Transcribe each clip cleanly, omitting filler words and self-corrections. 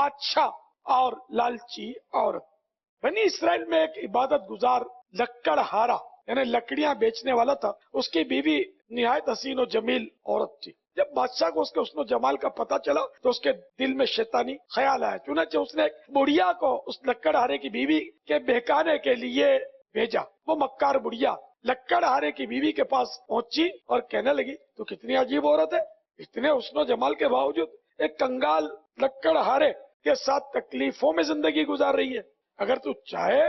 بادشاہ اور لالچی عورت. بنی اسرائیل میں ایک عبادت گزار لکڑ ہارا یعنی لکڑیاں بیچنے والا تھا. اس کی بیوی نہایت حسین و جمیل عورت تھی. جب بادشاہ کو اس کے حسن و جمال کا پتہ چلا تو اس کے دل میں شیطانی خیال آیا. چنانچہ اس نے ایک بڑھیا کو اس لکڑ ہارے کی بیوی کے بہکانے کے لیے بھیجا. وہ مکار بڑھیا لکڑ ہارے کی بیوی کے پاس پہنچی اور کہنے لگی تو کتنی عجیب عورت ہے, اتنے حسن و جمال کے باوجود ایک کنگال لکڑ ہارے کے ساتھ تکلیفوں میں زندگی گزار رہی ہے. اگر تو چاہے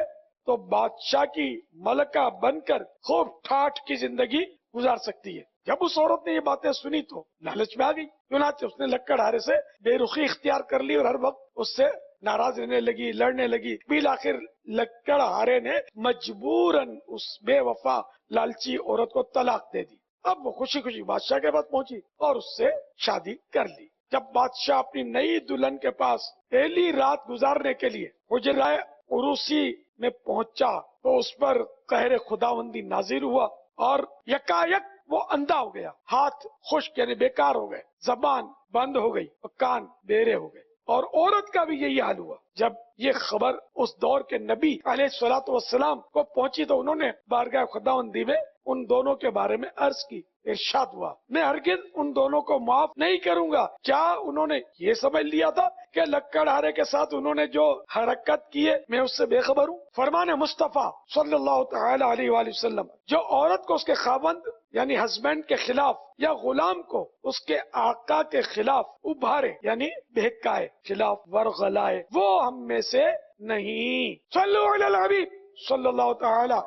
تو بادشاہ کی ملکہ بن کر خوب ٹھاٹھ کی زندگی گزار سکتی ہے. جب اس عورت نے یہ باتیں سنی تو لالچ میں آ گئی. چنانچہ اس نے لکڑ ہارے سے بے رخی اختیار کر لی اور ہر وقت اس سے ناراض رہنے لگی, لڑنے لگی. بالآخر لکڑ ہارے نے مجبوراً اس بے وفا لالچی عورت کو طلاق دے دی. اب وہ خوشی خوشی بادشاہ کے پاس پہنچی اور اس سے شادی کر لی. جب بادشاہ اپنی نئی دلہن کے پاس پہلی رات گزارنے کے لیے حجرہ عروسی میں پہنچا تو اس پر قہر خداوندی نازل ہوا اور یکایک وہ اندھا ہو گیا. ہاتھ خشک یعنی بیکار ہو گئے, زبان بند ہو گئی اور کان بہرے ہو گئے. اور عورت کا بھی یہی حال ہوا. جب یہ خبر اس دور کے نبی علیہ الصلوۃ والسلام کو پہنچی تو انہوں نے بارگاہ خداوندی میں ان دونوں کے بارے میں عرض کی. ارشاد ہوا میں ہرگز ان دونوں کو معاف نہیں کروں گا. کیا انہوں نے یہ سمجھ لیا تھا کہ لکڑ ہارے کے ساتھ انہوں نے جو حرکت کی ہے میں اس سے بے خبر ہوں؟ فرمان مصطفیٰ صلی اللہ تعالی علیہ وآلہ وسلم جو عورت کو اس کے خاوند یعنی ہسبینڈ کے خلاف یا غلام کو اس کے آقا کے خلاف ابھارے یعنی بہکائے, خلاف ورغلائے, وہ ہم میں سے نہیں. صلو علی الحبیب صلی اللہ تعالی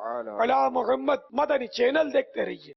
علی محمد. مدنی چینل دیکھتے رہیے.